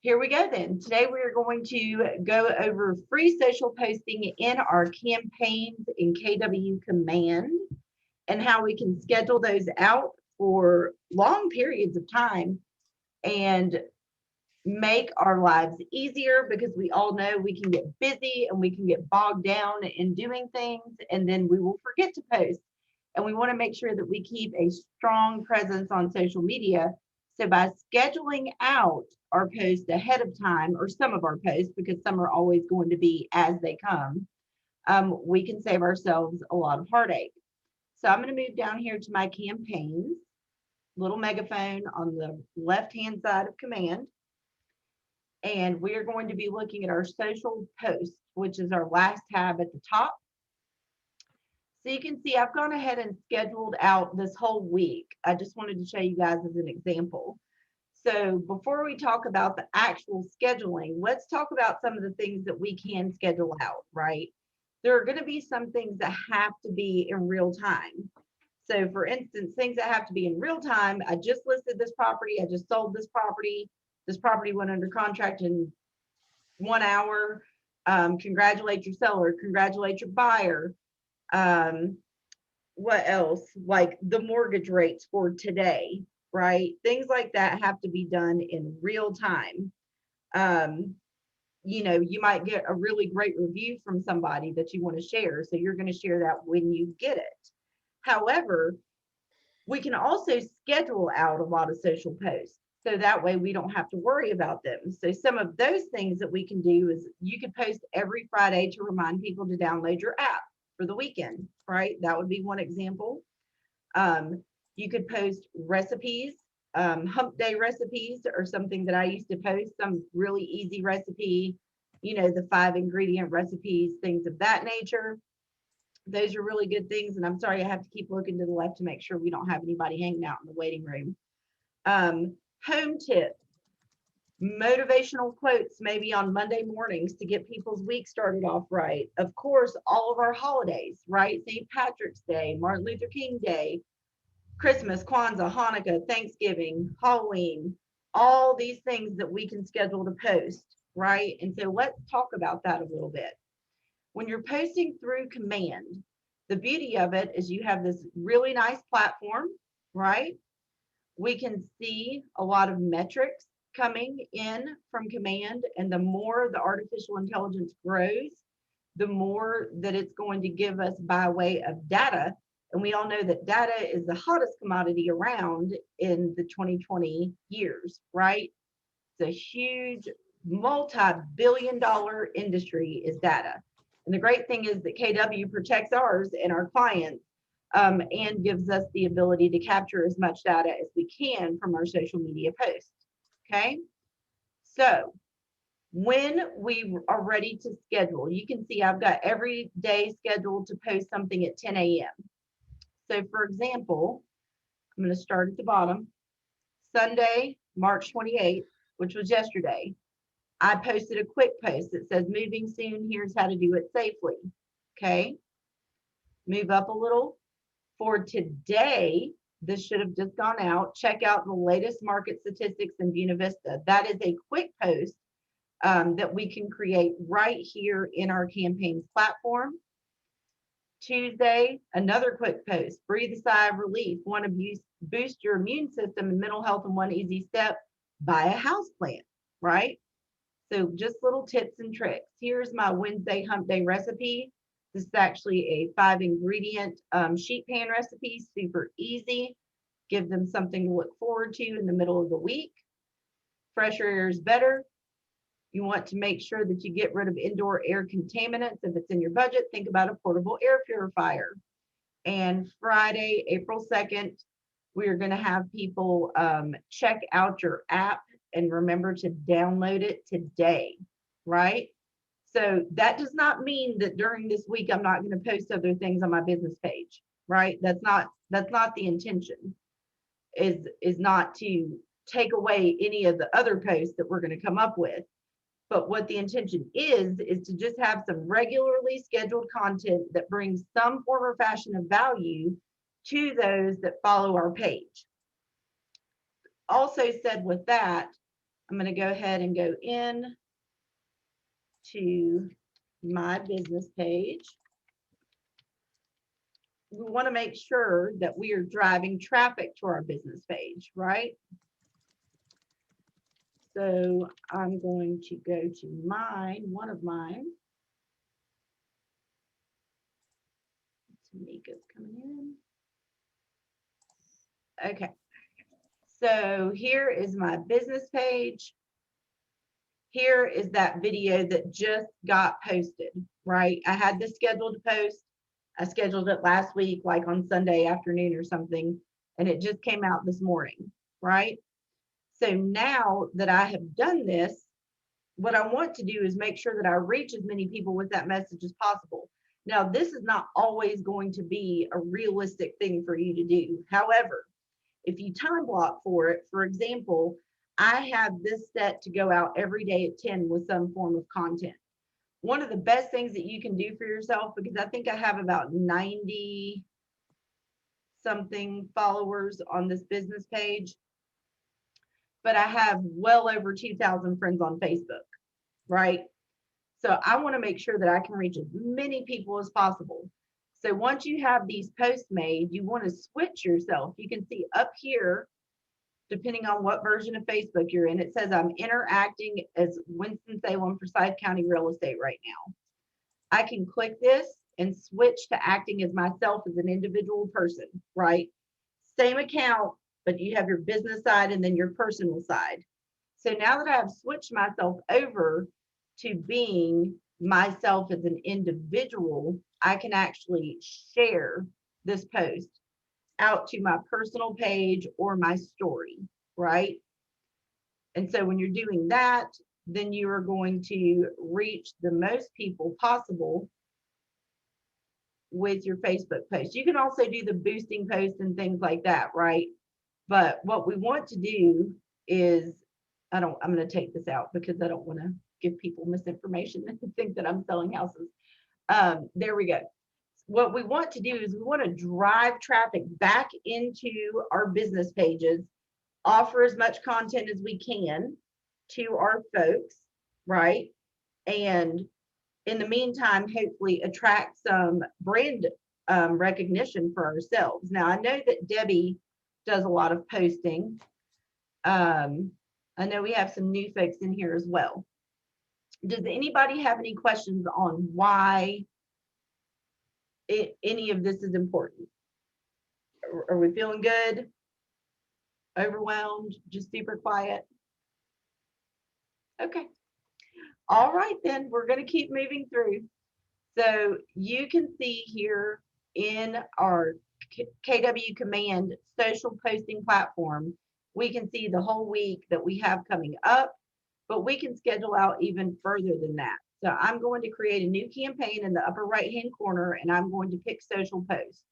Here we go then. Today we are going to go over free social posting in our campaigns in KW Command and how we can schedule those out for long periods of time and make our lives easier, because we all know we can get busy and we can get bogged down in doing things, and then we will forget to post. And we want to make sure that we keep a strong presence on social media. So by scheduling out our posts ahead of time, or some of our posts, because some are always going to be as they come, we can save ourselves a lot of heartache. So I'm going to move down here to my campaigns, little megaphone on the left hand side of command. And we are going to be looking at our social posts, which is our last tab at the top. So you can see I've gone ahead and scheduled out this whole week. I just wanted to show you guys as an example. So before we talk about the actual scheduling, let's talk about some of the things that we can schedule out, right? There are going to be some things that have to be in real time. So for instance, things that have to be in real time, I just listed this property, I just sold this property. This property went under contract in 1 hour. Congratulate your seller, congratulate your buyer. Um, what else? Like the mortgage rates for today, right? Things like that have to be done in real time. Um, you might get a really great review from somebody that you want to share. So you're going to share that when you get it. However, we can also schedule out a lot of social posts. So that way we don't have to worry about them. So some of those things that we can do is you could post every Friday to remind people to download your app for the weekend, right? That would be one example. You could post recipes, hump day recipes, or something that I used to post, some really easy recipe, the 5 ingredient recipes, things of that nature. Those are really good things. And I'm sorry, I have to keep looking to the left to make sure we don't have anybody hanging out in the waiting room. Home tips, motivational quotes, maybe on Monday mornings to get people's week started off right. Of course, all of our holidays, right? St. Patrick's Day, Martin Luther King Day, Christmas, Kwanzaa, Hanukkah, Thanksgiving, Halloween, all these things that we can schedule to post, right? And so let's talk about that a little bit. When you're posting through command, the beauty of it is you have this really nice platform, right? We can see a lot of metrics coming in from command, and the more the artificial intelligence grows, the more that it's going to give us by way of data. And we all know that data is the hottest commodity around in the 2020 years, right? It's a huge multi-billion-dollar industry is data. And the great thing is that KW protects ours and our clients, and gives us the ability to capture as much data as we can from our social media posts. Okay. So when we are ready to schedule, you can see I've got every day scheduled to post something at 10 a.m. So for example, I'm going to start at the bottom. Sunday, March 28th, which was yesterday, I posted a quick post that says, moving soon, here's how to do it safely. Okay. Move up a little. For today, this should have just gone out. Check out the latest market statistics in Buena Vista. That is a quick post that we can create right here in our campaigns platform. Tuesday, another quick post. Breathe a sigh of relief. Want to boost your immune system and mental health in one easy step? Buy a house plant, right? So just little tips and tricks. Here's my Wednesday hump day recipe. This is actually a 5 ingredient sheet pan recipe, super easy. Give them something to look forward to in the middle of the week. Fresher air is better. You want to make sure that you get rid of indoor air contaminants. If it's in your budget, think about a portable air purifier. And Friday, April 2nd, we are going to have people check out your app and remember to download it today, right? So that does not mean that during this week I'm not going to post other things on my business page, right? That's not the intention. Is not to take away any of the other posts that we're going to come up with. But what the intention is to just have some regularly scheduled content that brings some form or fashion of value to those that follow our page. Also said with that, I'm going to go ahead and go in to my business page. We want to make sure that we are driving traffic to our business page, right? So I'm going to go to mine, one of mine. Tamika's coming in. Okay. So here is my business page. Here is that video that just got posted, right? I had this scheduled to post. I scheduled it last week, like on Sunday afternoon or something, and it just came out this morning, right? So now that I have done this, what I want to do is make sure that I reach as many people with that message as possible. Now, this is not always going to be a realistic thing for you to do. However, if you time block for it, for example, I have this set to go out every day at 10 with some form of content. One of the best things that you can do for yourself, because I think I have about 90 something followers on this business page, but I have well over 2,000 friends on Facebook, right? So I want to make sure that I can reach as many people as possible. So once you have these posts made, you want to switch yourself. You can see up here, depending on what version of Facebook you're in, it says I'm interacting as Winston-Salem Forsyth County Real Estate right now. I can click this and switch to acting as myself as an individual person, right? Same account, but you have your business side and then your personal side. So now that I've switched myself over to being myself as an individual, I can actually share this post out to my personal page or my story, right? And so when you're doing that, then you are going to reach the most people possible with your Facebook post. You can also do the boosting posts and things like that, right? But what we want to do is, I'm going to take this out because I don't want to give people misinformation and think that I'm selling houses. There we go. What we want to do is we want to drive traffic back into our business pages, offer as much content as we can to our folks, right? And in the meantime, hopefully attract some brand recognition for ourselves. Now, I know that Debbie does a lot of posting. I know we have some new folks in here as well. Does anybody have any questions on why any of this is important? Are we feeling good? Overwhelmed? Just super quiet? Okay. All right, then we're going to keep moving through. So you can see here in our KW Command social posting platform, we can see the whole week that we have coming up, but we can schedule out even further than that. So I'm going to create a new campaign in the upper right-hand corner, and I'm going to pick social post.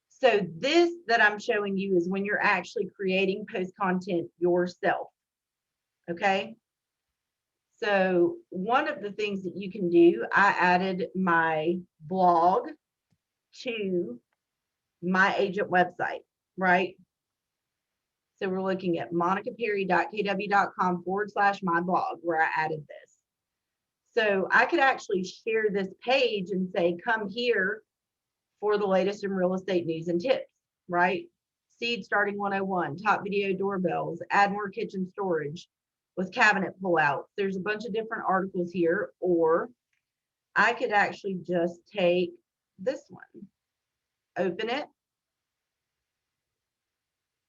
So this that I'm showing you is when you're actually creating post content yourself, okay? So one of the things that you can do, I added my blog to my agent website, right? So we're looking at monicaperry.kw.com/my blog where I added this. So I could actually share this page and say, come here for the latest in real estate news and tips, right? Seed starting 101, top video doorbells, add more kitchen storage with cabinet pullouts. There's a bunch of different articles here, or I could actually just take this one, open it,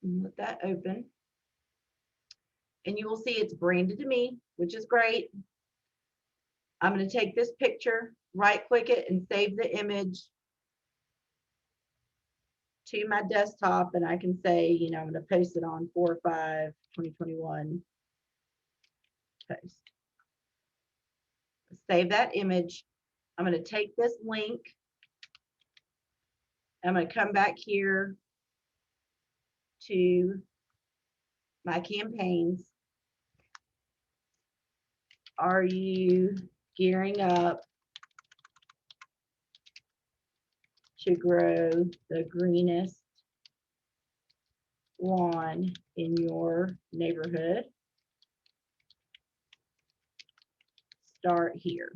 and let that open. And you will see it's branded to me, which is great. I'm going to take this picture, right click it, and save the image to my desktop. And I can say, you know, I'm going to post it on 4/5/2021 post. Save that image. I'm going to take this link. I'm going to come back here to my campaigns. Are you gearing up to grow the greenest lawn in your neighborhood? start here.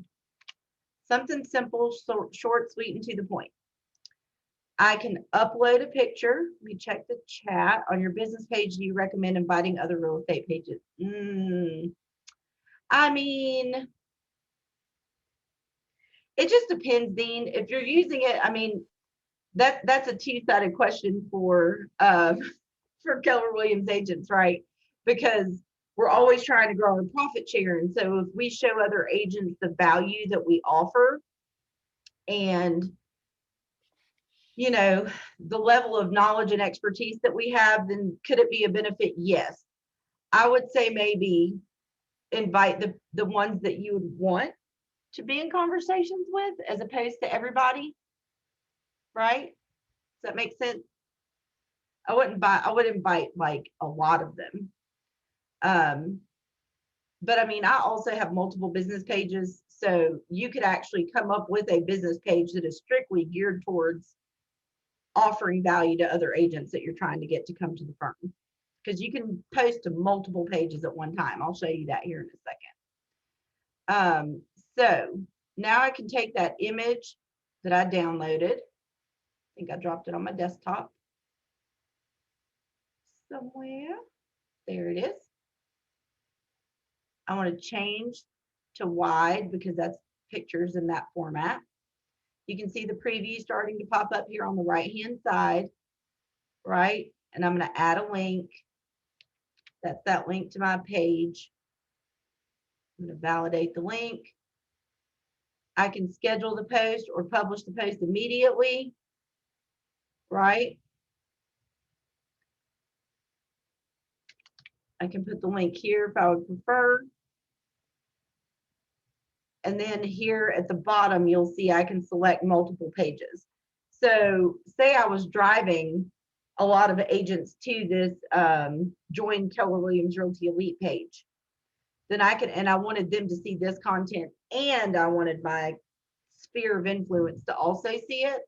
Something simple, short, sweet, and to the point. I can upload a picture. Let me check the chat. On your business page, do you recommend inviting other real estate pages? I mean, it just depends, Dean. If you're using it, I mean, that's a two-sided question for Keller Williams agents, right? Because we're always trying to grow our profit share. And so if we show other agents the value that we offer and you know, the level of knowledge and expertise that we have, then could it be a benefit? Yes. I would say maybe invite the ones that you would want to be in conversations with as opposed to everybody, right? Does that make sense? I would invite like a lot of them. But I mean, I also have multiple business pages. So you could actually come up with a business page that is strictly geared towards offering value to other agents that you're trying to get to come to the firm. Because you can post to multiple pages at one time. I'll show you that here in a second. So now I can take that image that I downloaded. I think I dropped it on my desktop somewhere. There it is. I want to change to wide because that's pictures in that format. You can see the preview starting to pop up here on the right-hand side, right? And I'm going to add a link. That's that link to my page. I'm going to validate the link. I can schedule the post or publish the post immediately, right? I can put the link here if I would prefer. And then here at the bottom, you'll see I can select multiple pages. So say I was driving a lot of agents to this Join Keller Williams Realty Elite page. Then I could, and I wanted them to see this content and I wanted my sphere of influence to also see it.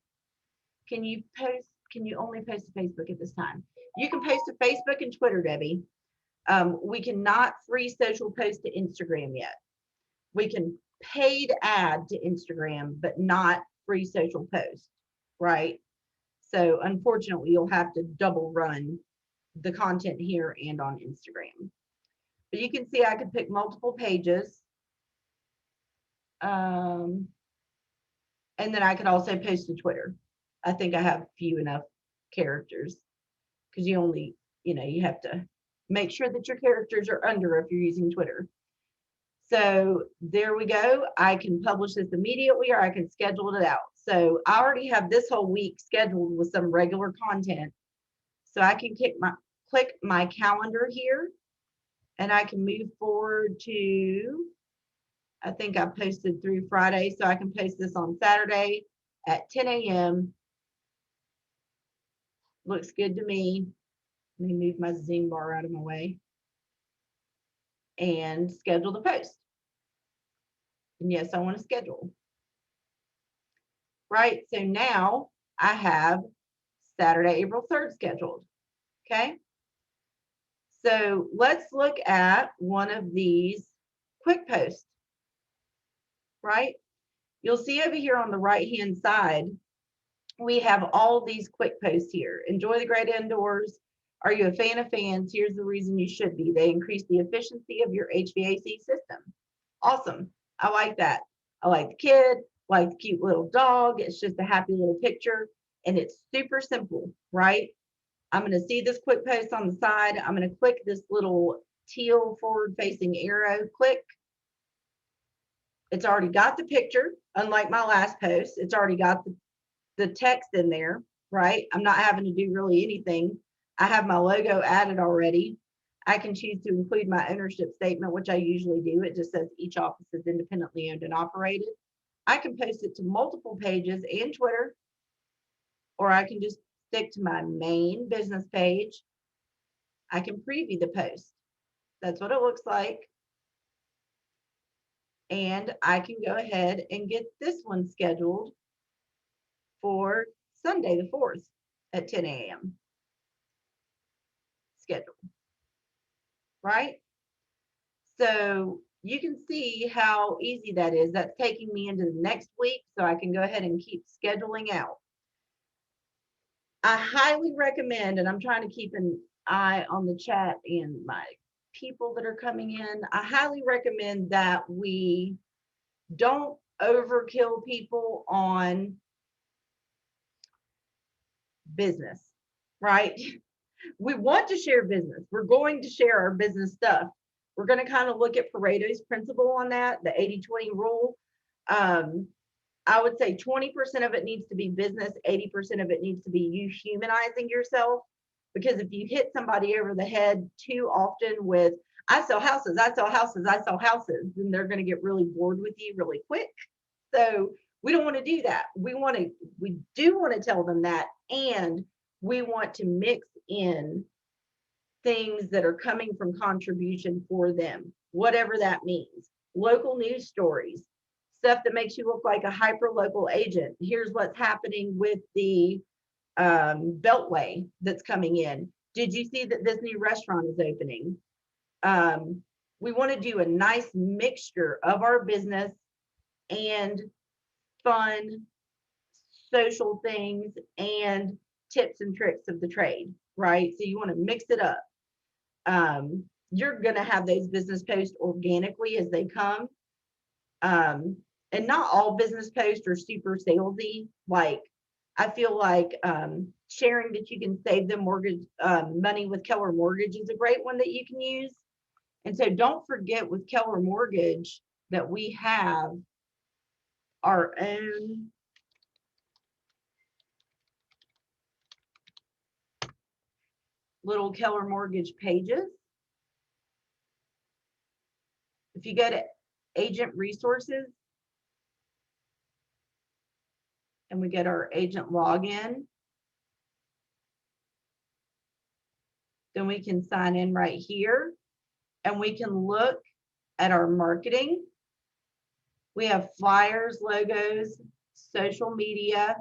Can you only post to Facebook at this time? You can post to Facebook and Twitter, Debbie. We cannot free social post to Instagram yet. We can paid ad to Instagram, but not free social post, right? So unfortunately, you'll have to double run the content here and on Instagram. But you can see I could pick multiple pages. And then I could also post to Twitter. I think I have few enough characters because you only, you have to make sure that your characters are under if you're using Twitter. So there we go. I can publish this immediately or I can schedule it out. So I already have this whole week scheduled with some regular content. So I can click my calendar here and I can move forward to, I think I posted through Friday. So I can post this on Saturday at 10 a.m. Looks good to me. Let me move my Zoom bar out of my way and schedule the post. And yes, I want to schedule. Right, so now I have Saturday, April 3rd scheduled. Okay, so let's look at one of these quick posts. Right, you'll see over here on the right hand side, we have all these quick posts here. Enjoy the great indoors. Are you a fan of fans? Here's the reason you should be. They increase the efficiency of your HVAC system. Awesome. I like that. I like the kid, like the cute little dog. It's just a happy little picture and it's super simple, right? I'm going to see this quick post on the side. I'm going to click this little teal forward facing arrow, click. It's already got the picture, unlike my last post. It's already got the text in there, right? I'm not having to do really anything. I have my logo added already. I can choose to include my ownership statement, which I usually do. It just says each office is independently owned and operated. I can post it to multiple pages and Twitter, or I can just stick to my main business page. I can preview the post. That's what it looks like. And I can go ahead and get this one scheduled for Sunday the 4th at 10 a.m. Schedule. Right? So you can see how easy that is. That's taking me into the next week, so I can go ahead and keep scheduling out. I highly recommend, and I'm trying to keep an eye on the chat and my people that are coming in. I highly recommend that we don't overkill people on business, right? We want to share business. We're going to share our business stuff. We're going to kind of look at Pareto's principle on that, the 80-20 rule. I would say 20% of it needs to be business, 80% of it needs to be you humanizing yourself. Because if you hit somebody over the head too often with, I sell houses, I sell houses, I sell houses, then they're going to get really bored with you really quick. So we don't want to do that. We do want to tell them that, and we want to mix in things that are coming from contribution for them, whatever that means. Local news stories, stuff that makes you look like a hyper local agent. Here's what's happening with the Beltway that's coming in. Did you see that this new restaurant is opening? We want to do a nice mixture of our business and fun social things and tips and tricks of the trade, right? So you want to mix it up. You're going to have those business posts organically as they come. And not all business posts are super salesy. Like, I feel like sharing that you can save them mortgage money with Keller Mortgage is a great one that you can use. And so don't forget with Keller Mortgage that we have our own little Keller Mortgage pages. If you go to agent resources and we get our agent login, then we can sign in right here and we can look at our marketing. We have flyers, logos, social media,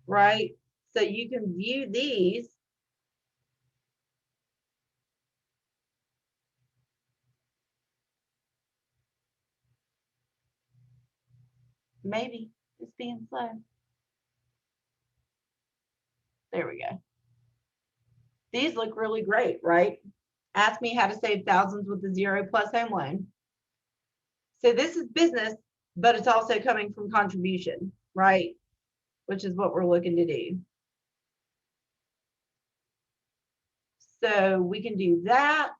right? So you can view these. Maybe it's being slow. There we go. These look really great, right? Ask me how to save thousands with a 0+ home loan. So this is business, but it's also coming from contribution, right? Which is what we're looking to do. So we can do that.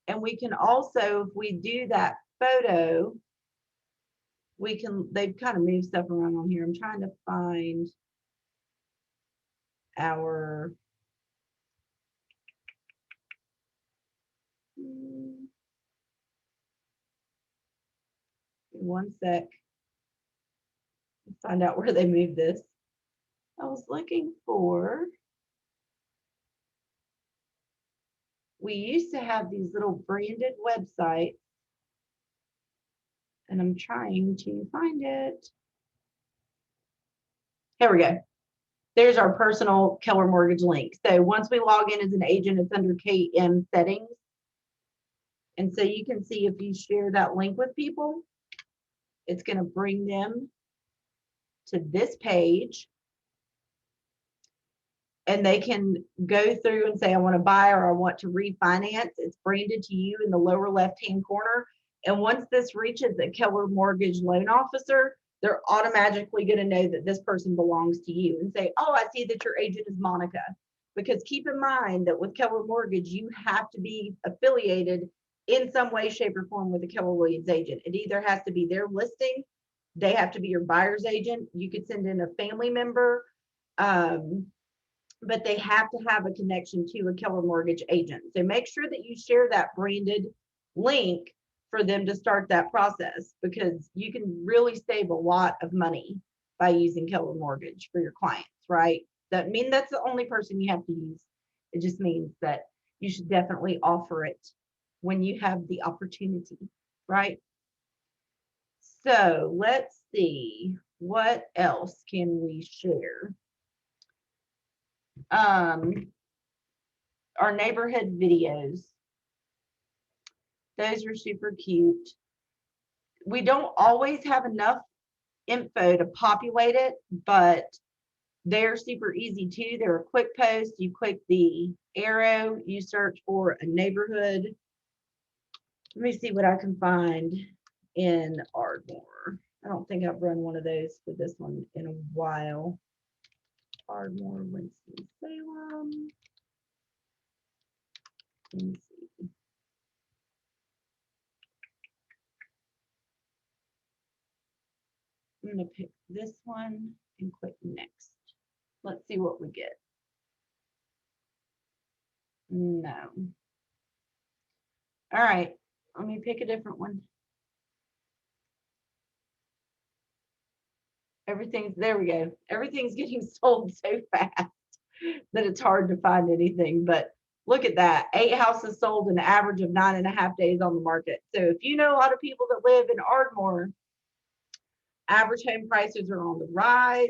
And we can also, if we do that photo, we can, they've kind of moved stuff around on here. I'm trying to find our, one sec. Let's find out where they moved this. I was looking for, we used to have these little branded websites, and I'm trying to find it. Here we go. There's our personal Keller Mortgage link. So once we log in as an agent, it's under KM settings. And so you can see if you share that link with people, it's going to bring them to this page. And they can go through and say, I want to buy or I want to refinance. It's branded to you in the lower left-hand corner. And once this reaches a Keller Mortgage loan officer, they're automatically going to know that this person belongs to you and say, oh, I see that your agent is Monica. Because keep in mind that with Keller Mortgage, you have to be affiliated in some way, shape, or form with a Keller Williams agent. It either has to be their listing, they have to be your buyer's agent. You could send in a family member, but they have to have a connection to a Keller Mortgage agent. So make sure that you share that branded link for them to start that process, because you can really save a lot of money by using Keller Mortgage for your clients, right? That means that's the only person you have to use. It just means that you should definitely offer it when you have the opportunity, right? So let's see, what else can we share? Our neighborhood videos. Those are super cute. We don't always have enough info to populate it, but they're super easy too. They're a quick post. You click the arrow, you search for a neighborhood. Let me see what I can find in Ardmore. I don't think I've run one of those for this one in a while. Ardmore, Winston-Salem. Let me see. I'm going to pick this one and click next. Let's see what we get. No. All right, let me pick a different one. There we go. Everything's getting sold so fast that it's hard to find anything. But look at that. 8 houses sold, an average of 9.5 days on the market. So if you know a lot of people that live in Ardmore, average home prices are on the rise.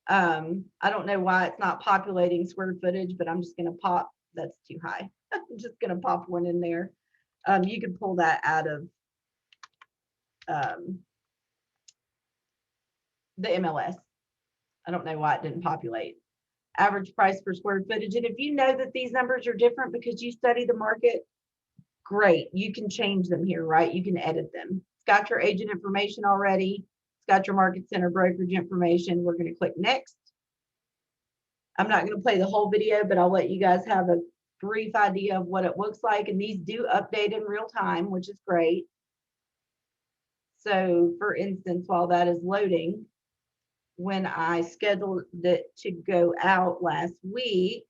I don't know why it's not populating square footage, but I'm just going to pop. That's too high. I'm just going to pop one in there. You can pull that out of the MLS. I don't know why it didn't populate. Average price per square footage. And if you know that these numbers are different because you study the market, great. You can change them here, right? You can edit them. It's got your agent information already. It's got your market center brokerage information. We're going to click next. I'm not going to play the whole video, but I'll let you guys have a brief idea of what it looks like. And these do update in real time, which is great. So for instance, while that is loading, when I scheduled it to go out last week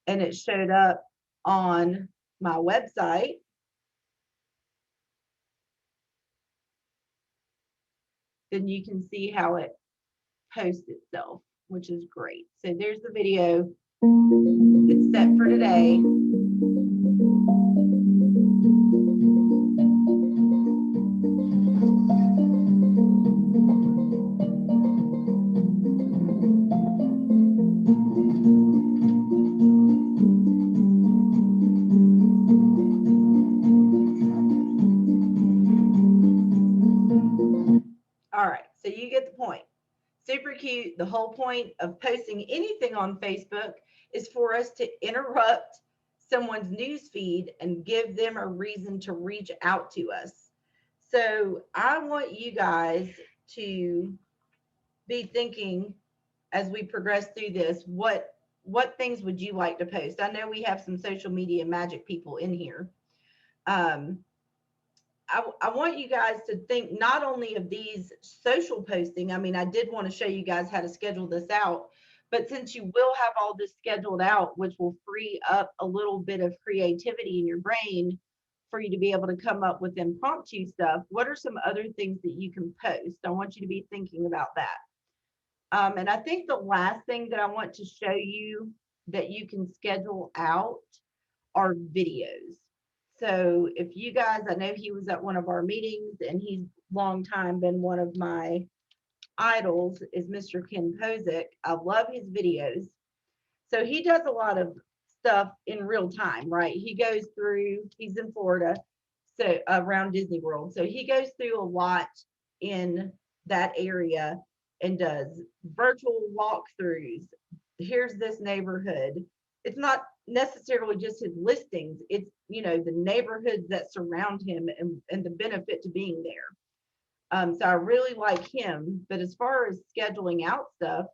and it showed up on my website, then you can see how it posts itself, which is great. So there's the video. It's set for today. All right, so you get the point. Super cute. The whole point of posting anything on Facebook is for us to interrupt someone's news feed and give them a reason to reach out to us. So I want you guys to be thinking as we progress through this, what things would you like to post? I know we have some social media magic people in here. I want you guys to think not only of these social posting. I mean, I did want to show you guys how to schedule this out, but since you will have all this scheduled out, which will free up a little bit of creativity in your brain for you to be able to come up with impromptu stuff, what are some other things that you can post? I want you to be thinking about that. And I think the last thing that I want to show you that you can schedule out are videos. So if you guys, I know he was at one of our meetings and he's long time been one of my idols is Mr. Ken Posick. I love his videos. So he does a lot of stuff in real time, right? He goes through, he's in Florida, so around Disney World. So he goes through a lot in that area and does virtual walkthroughs. Here's this neighborhood. It's not necessarily just his listings. It's, you know, the neighborhoods that surround him and the benefit to being there. So I really like him. But as far as scheduling out stuff,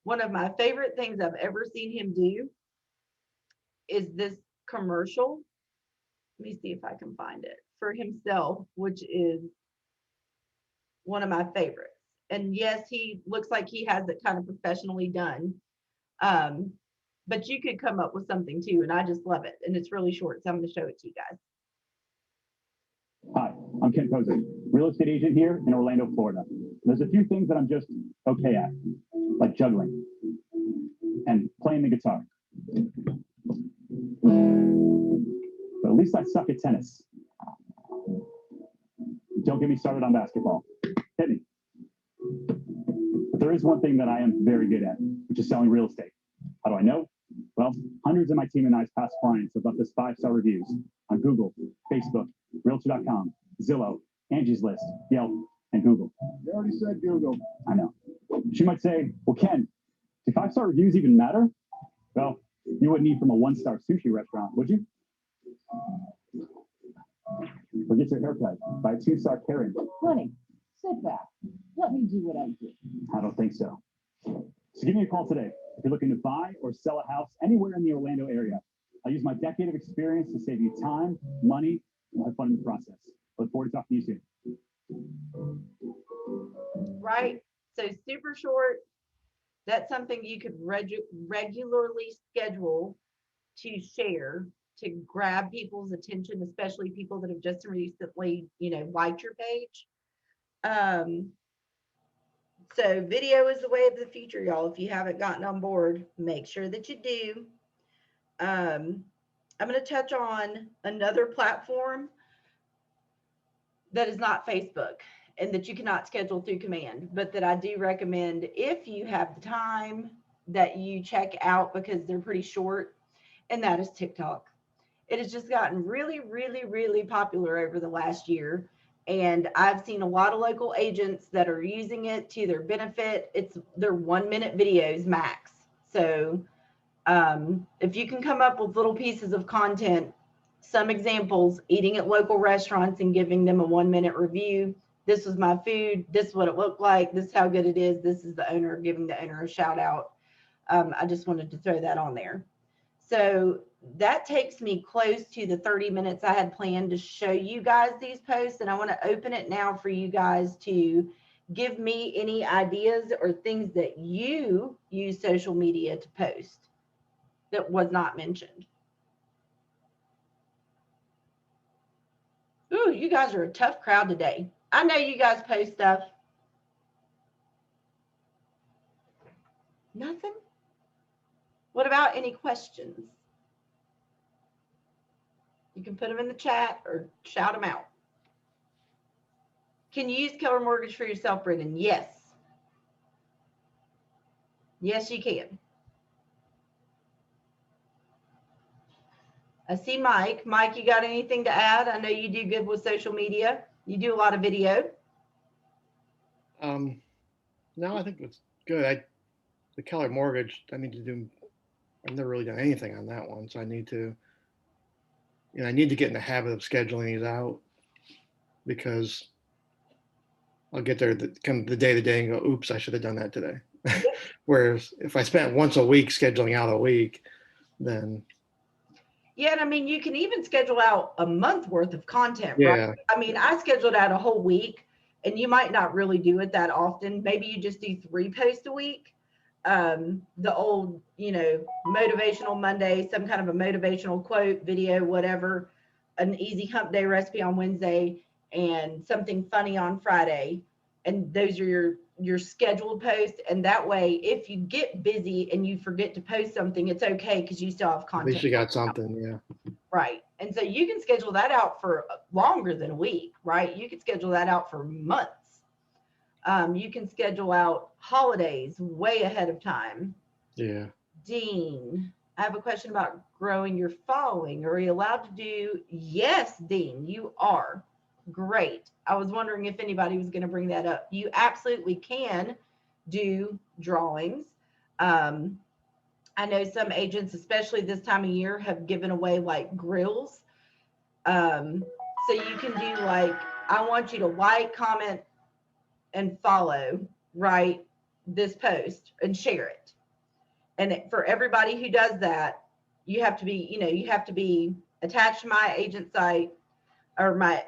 one of my favorite things I've ever seen him do is this commercial. Let me see if I can find it for himself, which is one of my favorites. And yes, he looks like he has it kind of professionally done. But you could come up with something too, and I just love it. And it's really short, so I'm going to show it to you guys. Hi, I'm Ken Posick, real estate agent here in Orlando, Florida. There's a few things that I'm just okay at, like juggling and playing the guitar. But at least I suck at tennis. Don't get me started on basketball. Hit me. But there is one thing that I am very good at, which is selling real estate. How do I know? Well, hundreds of my team and I's past clients have left us 5-star reviews on Google, Facebook, Realtor.com, Zillow, Angie's List, Yelp, and Google. You already said Google. I know. She might say, well, Ken, do 5-star reviews even matter? Well, you wouldn't eat from a 1-star sushi restaurant, would you? Or get your haircut by a 2-star Karen. Honey, sit back. Let me do what I do. I don't think so. So give me a call today if you're looking to buy or sell a house anywhere in the Orlando area. I'll use my decade of experience to save you time, money, and we'll have fun in the process. Look forward to talking to you soon. Right? So super short. That's something you could regularly schedule to share to grab people's attention, especially people that have just recently, liked your page. So video is the way of the future, y'all. If you haven't gotten on board, make sure that you do. I'm going to touch on another platform that is not Facebook and that you cannot schedule through command, but that I do recommend if you have the time that you check out because they're pretty short, and that is TikTok. It has just gotten really, really, really popular over the last year. And I've seen a lot of local agents that are using it to their benefit. It's their 1-minute videos max. So if you can come up with little pieces of content, some examples, eating at local restaurants and giving them a 1-minute review. This was my food. This is what it looked like. This is how good it is. This is the owner, giving the owner a shout out. I just wanted to throw that on there. So that takes me close to the 30 minutes I had planned to show you guys these posts. And I want to open it now for you guys to give me any ideas or things that you use social media to post that was not mentioned. Ooh, you guys are a tough crowd today. I know you guys post stuff. Nothing? What about any questions? You can put them in the chat or shout them out. Can you use Keller Mortgage for yourself, Brendan? Yes. Yes, you can. I see Mike. Mike, you got anything to add? I know you do good with social media. You do a lot of video. No, I think it's good. The Keller Mortgage, I've never really done anything on that one. So I need to get in the habit of scheduling these out because I'll get there come the day and go, oops, I should have done that today. Whereas if I spent once a week scheduling out a week, then. Yeah, and I mean, you can even schedule out a month worth of content, Yeah. right? I mean, I scheduled out a whole week, and you might not really do it that often. Maybe you just do 3 posts a week. The old, motivational Monday, some kind of a motivational quote, video, whatever, an easy hump day recipe on Wednesday, and something funny on Friday. And those are your scheduled posts. And that way, if you get busy and you forget to post something, it's okay because you still have content. At least you got something, yeah. Right. And so you can schedule that out for longer than a week, right? You could schedule that out for months. You can schedule out holidays way ahead of time. Yeah. Dean, I have a question about growing your following. Are you allowed to do? Yes, Dean, you are. Great. I was wondering if anybody was going to bring that up. You absolutely can do drawings. I know some agents, especially this time of year, have given away like grills. So you can do like, I want you to like, comment, and follow, right, this post and share it. And for everybody who does that, you have to be attached to my agent site or my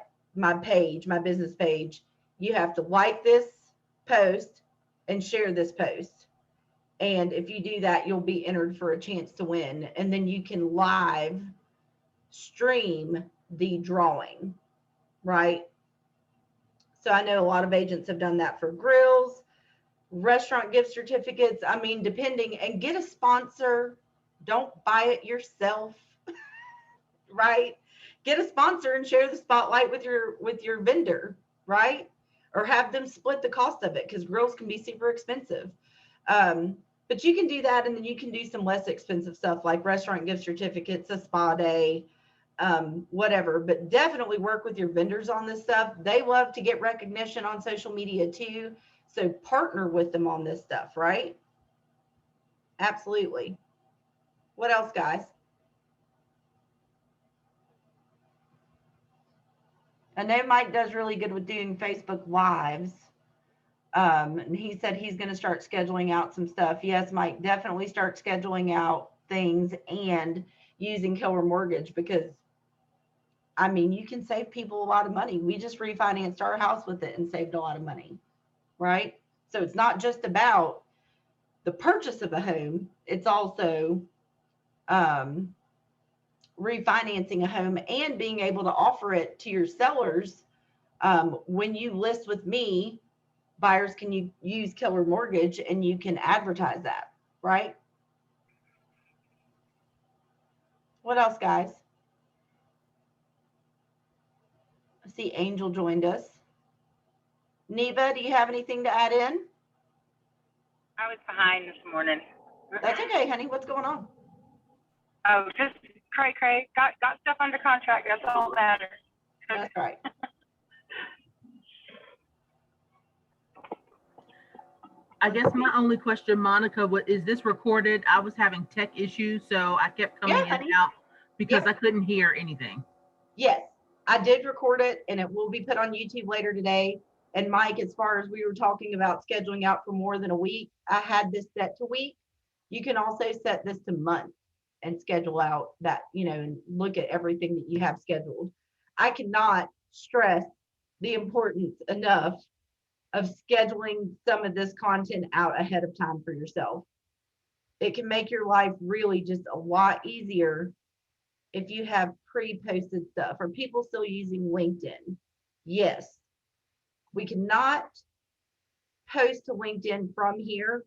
page, my business page. You have to like this post and share this post. And if you do that, you'll be entered for a chance to win. And then you can live stream the drawing, right? So I know a lot of agents have done that for grills, restaurant gift certificates. I mean, depending, and get a sponsor. Don't buy it yourself, right? Get a sponsor and share the spotlight with your vendor, right? Or have them split the cost of it because grills can be super expensive. But you can do that, and then you can do some less expensive stuff like restaurant gift certificates, a spa day, whatever, but definitely work with your vendors on this stuff. They love to get recognition on social media too. So partner with them on this stuff, right? Absolutely. What else, guys? I know Mike does really good with doing Facebook Lives. And he said he's going to start scheduling out some stuff. Yes, Mike, definitely start scheduling out things and using Killer Mortgage, because I mean, you can save people a lot of money. We just refinanced our house with it and saved a lot of money, right? So it's not just about the purchase of a home, it's also refinancing a home and being able to offer it to your sellers. When you list with me, buyers can use Killer Mortgage and you can advertise that, right? What else, guys? I see Angel joined us. Neva, do you have anything to add in? I was behind this morning. That's okay, honey. What's going on? Oh, just cray. Got stuff under contract. That's all that matters. That's right. I guess my only question, Monica, is this recorded? I was having tech issues, so I kept coming in honey. and out because Yeah. I couldn't hear anything. Yes, I did record it and it will be put on YouTube later today. And Mike, as far as we were talking about scheduling out for more than a week, I had this set to week. You can also set this to month and schedule out that, and look at everything that you have scheduled. I cannot stress the importance enough of scheduling some of this content out ahead of time for yourself. It can make your life really just a lot easier if you have pre-posted stuff. Are people still using LinkedIn? Yes. We cannot post to LinkedIn from here,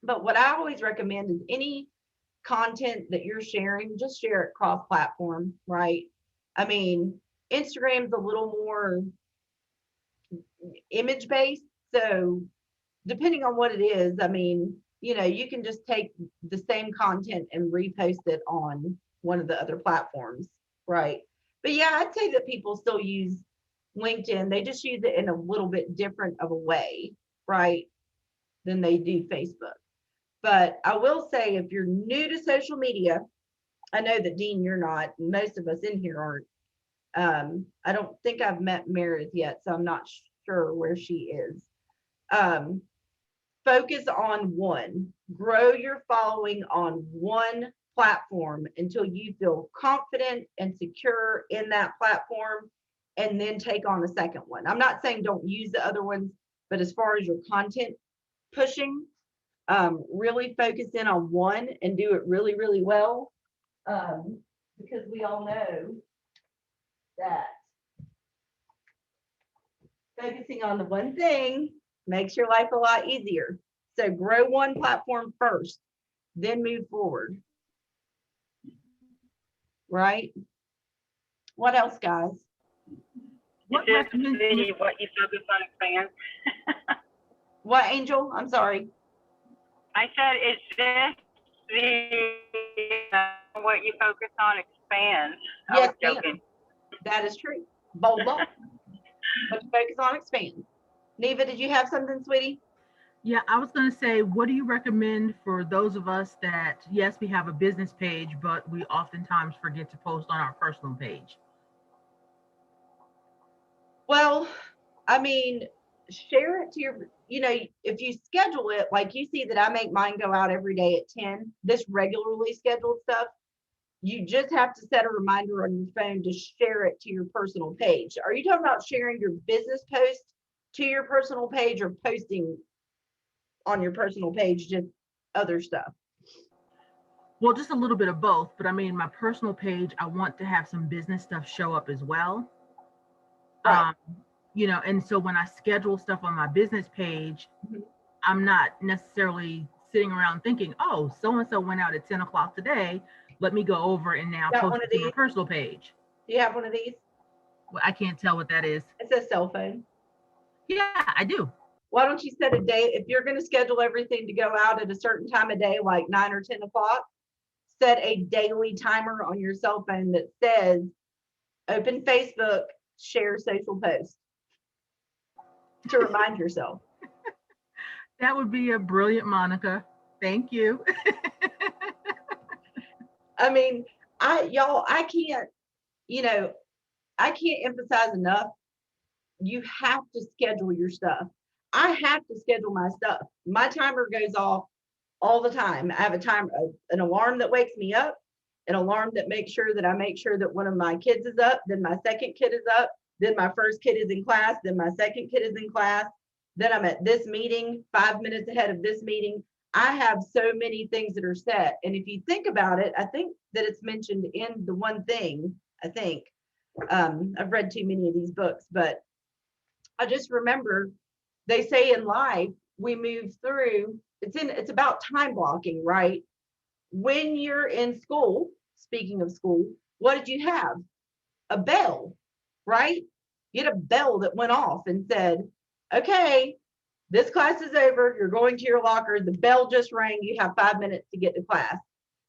but what I always recommend is any content that you're sharing, just share it cross-platform, right? I mean, Instagram's a little more image-based, so depending on what it is, I mean, you can just take the same content and repost it on one of the other platforms, right? But yeah, I'd say that people still use LinkedIn. They just use it in a little bit different of a way, right, than they do Facebook. But I will say, if you're new to social media, I know that Dean, you're not. Most of us in here aren't. I don't think I've met Meredith yet, so I'm not sure where she is. Focus on one. Grow your following on one platform until you feel confident and secure in that platform, and then take on a second one. I'm not saying don't use the other ones, but as far as your content pushing, really focus in on one and do it really, really well, because we all know that focusing on the one thing makes your life a lot easier. So grow one platform first, then move forward. Right? What else, guys? What Just recommendation? what you focus on expands. What, Angel? I'm sorry. I said it's just what you focus on expands. I Yes, was joking. that is true. Bold up. But focus on expand. Neva, did you have something, sweetie? Yeah, I was going to say, what do you recommend for those of us that, yes, we have a business page, but we oftentimes forget to post on our personal page? Well, I mean, share it to your, if you schedule it, like you see that I make mine go out every day at 10, this regularly scheduled stuff, you just have to set a reminder on your phone to share it to your personal page. Are you talking about sharing your business post to your personal page, or posting on your personal page just other stuff? Well, just a little bit of both, but I mean, my personal page, I want to have some business stuff show up as well. Right. And so when I schedule stuff on my business page, Mhm. I'm not necessarily sitting around thinking, oh, so-and-so went out at 10 o'clock today. Let me go over and now Got post one it of to my these? personal page. Do you have one of these? Well, I can't tell what that is. It's a cell phone. Yeah, I do. Why don't you set a date? If you're going to schedule everything to go out at a certain time of day, like 9 or 10 o'clock, set a daily timer on your cell phone that says, open Facebook, share social post to remind yourself. That would be a brilliant, Monica. Thank you. I mean, I can't, you know, I can't emphasize enough. You have to schedule your stuff. I have to schedule my stuff. My timer goes off all the time. I have a timer, an alarm that wakes me up, an alarm that makes sure that I make sure that one of my kids is up, then my second kid is up, then my first kid is in class, then my second kid is in class, then I'm at this meeting 5 minutes ahead of this meeting. I have so many things that are set. And if you think about it, I think that it's mentioned in the one thing, I think. I've read too many of these books, but I just remember they say in life, we move through, it's about time blocking, right? When you're in school, speaking of school, what did you have? A bell, right? You had a bell that went off and said, okay, this class is over. You're going to your locker. The bell just rang. You have 5 minutes to get to class.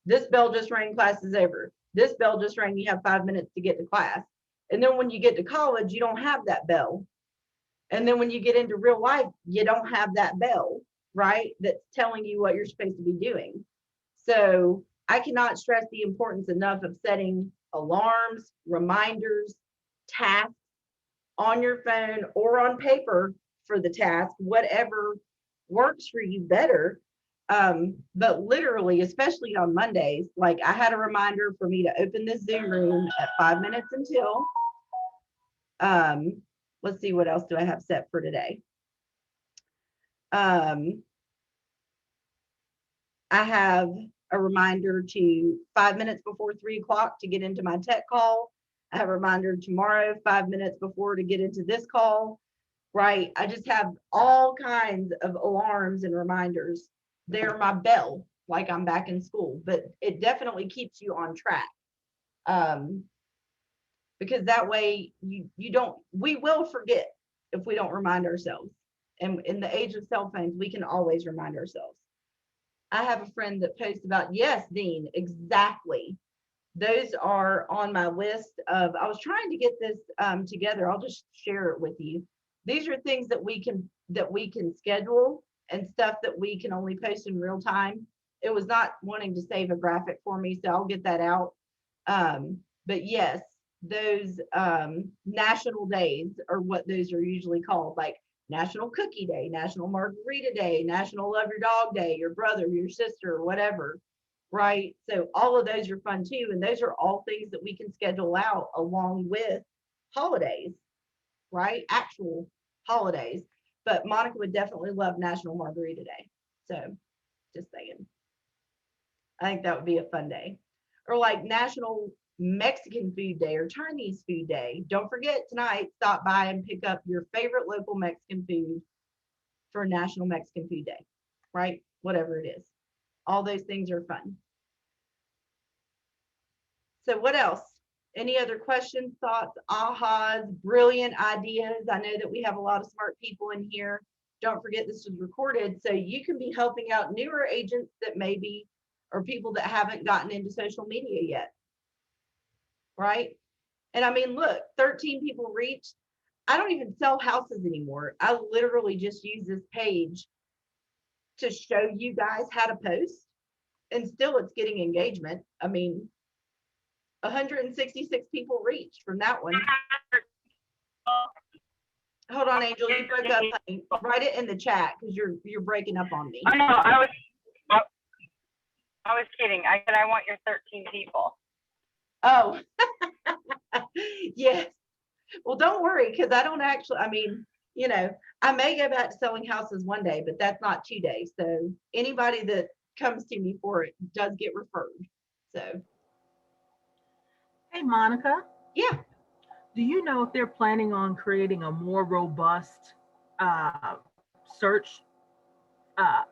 This bell just rang. Class is over. This bell just rang. You have 5 minutes to get to class. And then when you get to college, you don't have that bell. And then when you get into real life, you don't have that bell, right? That's telling you what you're supposed to be doing. So I cannot stress the importance enough of setting alarms, reminders, tasks on your phone or on paper for the task, whatever works for you better. But literally, especially on Mondays, like I had a reminder for me to open this Zoom room at 5 minutes until. Let's see, what else do I have set for today? I have a reminder to 5 minutes before 3 o'clock to get into my tech call. I have a reminder tomorrow, 5 minutes before, to get into this call, right? I just have all kinds of alarms and reminders. They're my bell, like I'm back in school, but it definitely keeps you on track. Because that way we will forget if we don't remind ourselves. And in the age of cell phones, we can always remind ourselves. I have a friend that posts about, yes, Dean, exactly. Those are on my list of, I was trying to get this together. I'll just share it with you. These are things that we can schedule and stuff that we can only post in real time. It was not wanting to save a graphic for me, so I'll get that out. But yes, those national days are what those are usually called, like National Cookie Day, National Margarita Day, National Love Your Dog Day, your brother, your sister, whatever, right? So all of those are fun too. And those are all things that we can schedule out along with holidays, right? Actual holidays. But Monica would definitely love National Margarita Day. So just saying. I think that would be a fun day. Or like National Mexican Food Day or Chinese Food Day. Don't forget tonight, stop by and pick up your favorite local Mexican food for National Mexican Food Day, right? Whatever it is. All those things are fun. So what else? Any other questions, thoughts, ahas, brilliant ideas? I know that we have a lot of smart people in here. Don't forget this was recorded, so you can be helping out newer agents that maybe, or people that haven't gotten into social media yet, right? And I mean, look, 13 people reached. I don't even sell houses anymore. I literally just use this page to show you guys how to post, and still it's getting engagement. I mean, 166 people reached from that one. Hold on, Angel, you broke up. Honey. Write it in the chat because you're breaking up on me. I know, I was kidding. I said I want your 13 people. Oh, yes. Well, don't worry, because I don't actually, I mean, you know, I may go back to selling houses one day, but that's not 2 days. So anybody that comes to me for it does get referred. So. Hey, Monica. Yeah. Do you know if they're planning on creating a more robust search,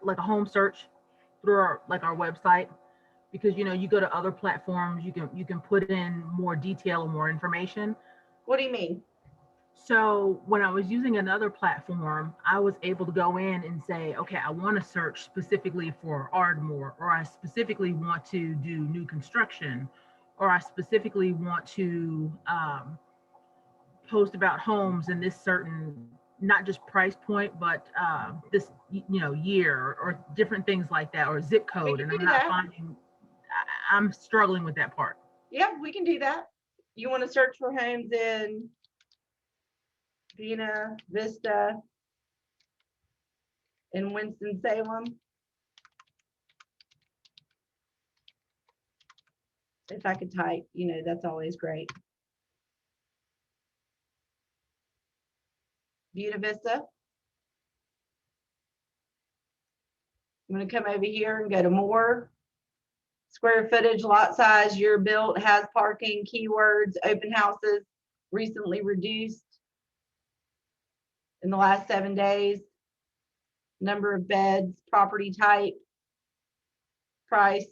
like a home search through our website? Because you go to other platforms, you can put in more detail or more information. What do you mean? So when I was using another platform, I was able to go in and say, okay, I want to search specifically for Ardmore, or I specifically want to do new construction, or I specifically want to post about homes in this certain, not just price point, but this, year, or different things like that, or zip We code. can And do I'm not that. finding, I'm struggling with that part. Yeah, we can do that. You want to search for homes in Buena Vista, in Winston-Salem? If I could type, that's always great. Buena Vista. I'm going to come over here and go to more. Square footage, lot size, year built, has parking, keywords, open houses, recently reduced in the last 7 days, number of beds, property type, price,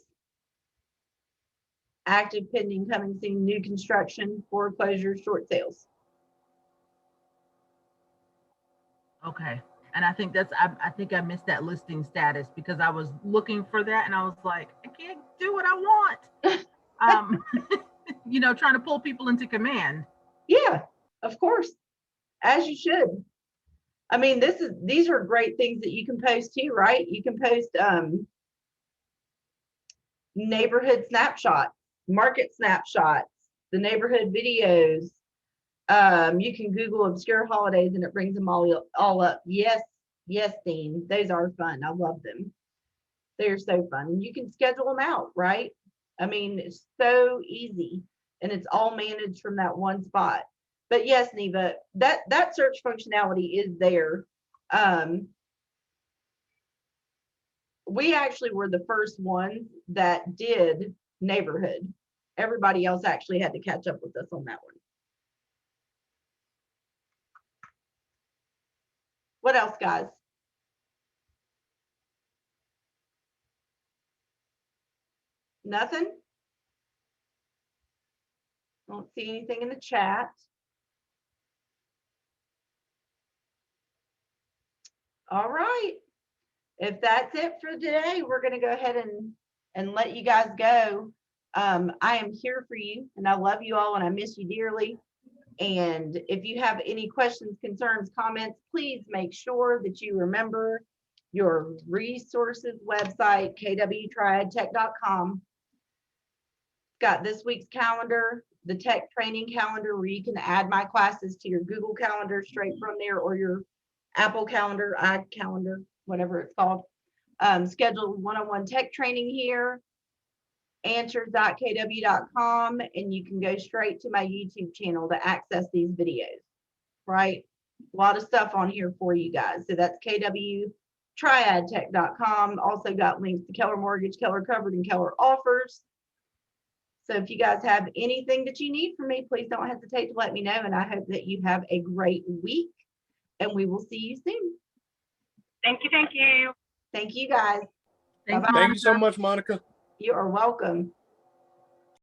active, pending, coming soon, new construction, foreclosure, short sales. Okay. And I think I think I missed that listing status because I was looking for that and I was like, I can't do what I want. Trying to pull people into command. Yeah, of course, as you should. I mean, these are great things that you can post too, right? You can post neighborhood snapshots, market snapshots, the neighborhood videos. You can Google obscure holidays and it brings them all up. Yes, Dean, those are fun. I love them. They're so fun. And you can schedule them out, right? I mean, it's so easy and it's all managed from that one spot. But yes, Neva, that search functionality is there. We actually were the first ones that did neighborhood. Everybody else actually had to catch up with us on that one. What else, guys? Nothing? Don't see anything in the chat. All right. If that's it for today, we're going to go ahead and let you guys go. I am here for you and I love you all and I miss you dearly. And if you have any questions, concerns, comments, please make sure that you remember your resources website, kwtriadtech.com. Got this week's calendar, the tech training calendar, where you can add my classes to your Google Calendar straight from there, or your Apple Calendar, iCalendar, whatever it's called. Scheduled one-on-one tech training here, answers.kw.com, and you can go straight to my YouTube channel to access these videos, right? A lot of stuff on here for you guys. So that's kwtriadtech.com. Also got links to Keller Mortgage, Keller Covered, and Keller Offers. So if you guys have anything that you need from me, please don't hesitate to let me know. And I hope that you have a great week and we will see you soon. Thank you. Thank you. Thank you guys. Thanks, Bye-bye. Thank you so much, Monica. You are welcome.